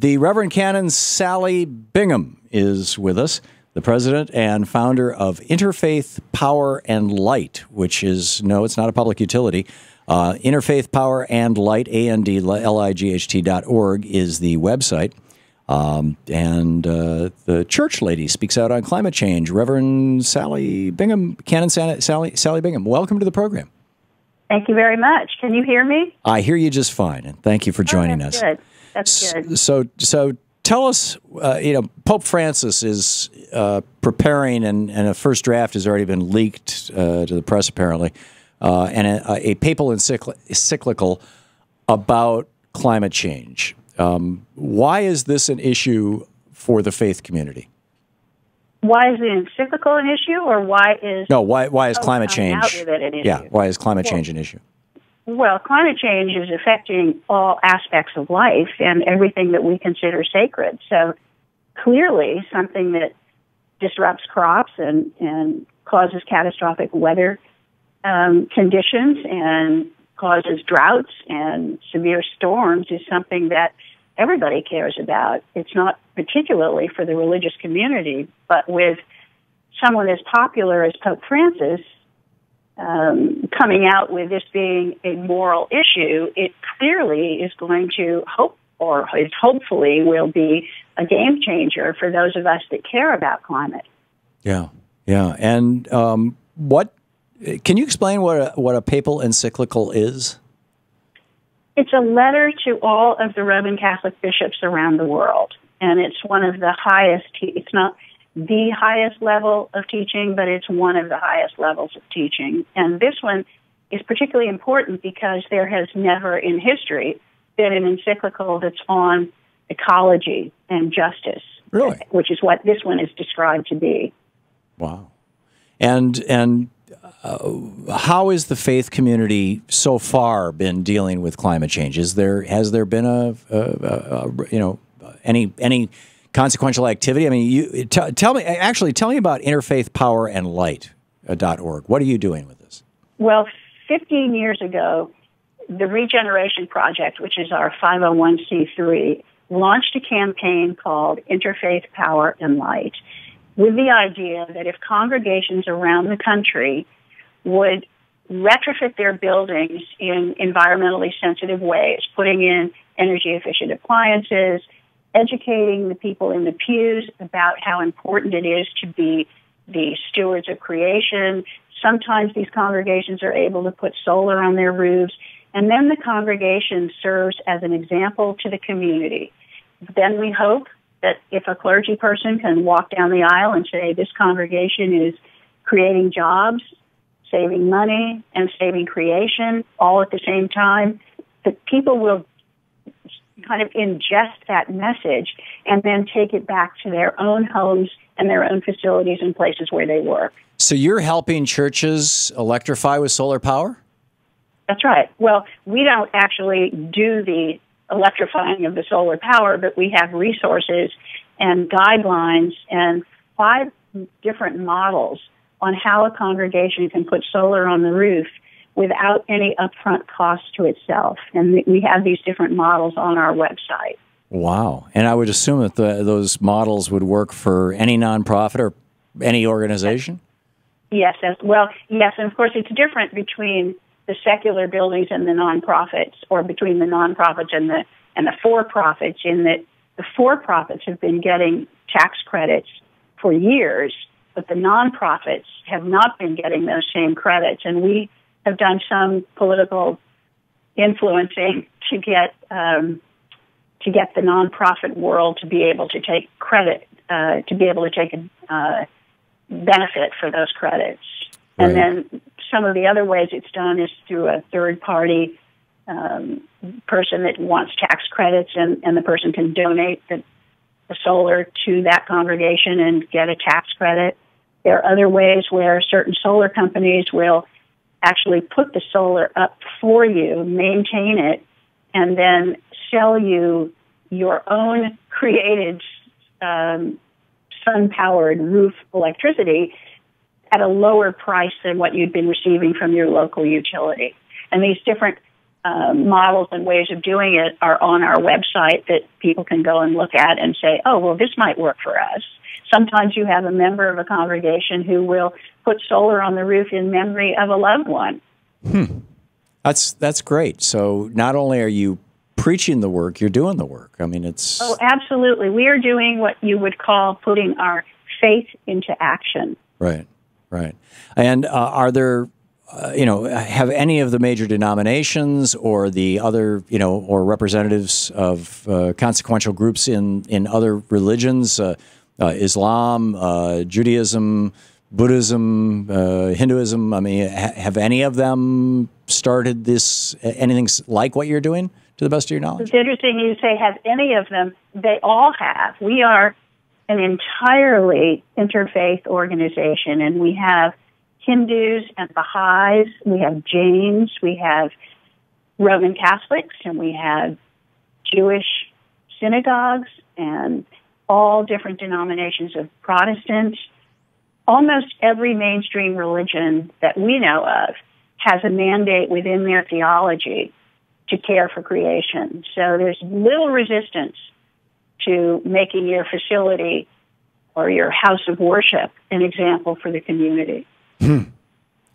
The Reverend Canon Sally Bingham is with us, the president and founder of Interfaith Power and Light, which is, no, it's not a public utility. Interfaith Power and Light, ANDLIGHT.org is the website. And the church lady speaks out on climate change. Reverend Sally Bingham, Canon Sally Bingham, welcome to the program. Thank you very much. Can you hear me? I hear you just fine, and thank you for joining us. Good. That's good. So tell us, Pope Francis is preparing, and a first draft has already been leaked to the press, apparently, and a papal encyclical about climate change. Why is this an issue for the faith community? Why is the encyclical an issue, or why is climate change? An issue? Yeah, why is climate change an issue? Well, climate change is affecting all aspects of life and everything that we consider sacred. So clearly, something that disrupts crops and causes catastrophic weather conditions and causes droughts and severe storms is something that everybody cares about. It's not particularly for the religious community, but with someone as popular as Pope Francis coming out with this being a moral issue, it clearly is going to hopefully will be a game changer for those of us that care about climate. Yeah. And can you explain what a papal encyclical is? It's a letter to all of the Roman Catholic bishops around the world, and it's one of the highest. It's not the highest level of teaching, but it's one of the highest levels of teaching. And this one is particularly important because there has never in history been an encyclical that's on ecology and justice, really, which is what this one is described to be. Wow. And how is the faith community so far been dealing with climate change? Has there been any consequential activity? I mean, tell me about Interfaith Power and Light.org. What are you doing with this? Well, 15 years ago, the Regeneration Project, which is our 501c3, launched a campaign called Interfaith Power and Light, with the idea that if congregations around the country would retrofit their buildings in environmentally sensitive ways, putting in energy-efficient appliances, educating the people in the pews about how important it is to be the stewards of creation. Sometimes these congregations are able to put solar on their roofs, and then the congregation serves as an example to the community. Then we hope that if a clergy person can walk down the aisle and say, this congregation is creating jobs, saving money, and saving creation all at the same time, that people will kind of ingest that message and then take it back to their own homes and their own facilities and places where they work. So you're helping churches electrify with solar power? That's right. Well, we don't actually do the electrifying of the solar power, but we have resources and guidelines and 5 different models on how a congregation can put solar on the roof without any upfront cost to itself. And we have these different models on our website. Wow. And I would assume that those models would work for any nonprofit or any organization? Yes. Yes. And of course, it's different between the secular buildings and the nonprofits, or between the nonprofits and the for-profits, in that the for-profits have been getting tax credits for years, but the nonprofits have not been getting those same credits. And we have done some political influencing to get the nonprofit world to be able to take credit, to be able to take a benefit for those credits. Right. And then some of the other ways it's done is through a third-party person that wants tax credits, and the person can donate the solar to that congregation and get a tax credit. There are other ways where certain solar companies will actually put the solar up for you, maintain it, and then sell you your own created sun-powered roof electricity at a lower price than what you'd been receiving from your local utility. And these different models and ways of doing it are on our website that people can go and look at and say, oh, well, this might work for us. Sometimes you have a member of a congregation who will put solar on the roof in memory of a loved one. That's great. So not only are you preaching the work, you're doing the work. I mean, it's... Oh, absolutely. We are doing what you would call putting our faith into action. Right, right. And are there... have any of the major denominations or the other, or representatives of consequential groups in other religions, Islam, Judaism, Buddhism, Hinduism, I mean, have any of them started anything like what you're doing, to the best of your knowledge? It's interesting you say, have any of them? They all have. We are an entirely interfaith organization, and we have Hindus and Baha'is, we have Jains, we have Roman Catholics, and we have Jewish synagogues, and all different denominations of Protestants. Almost every mainstream religion that we know of has a mandate within their theology to care for creation. So there's little resistance to making your facility or your house of worship an example for the community.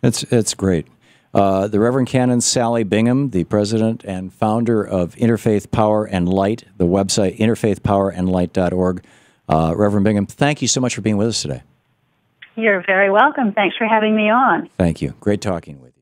It's great. The Reverend Canon Sally Bingham, the president and founder of Interfaith Power and Light, the website interfaithpowerandlight.org. Reverend Bingham, thank you so much for being with us today. You're very welcome. Thanks for having me on. Thank you. Great talking with you.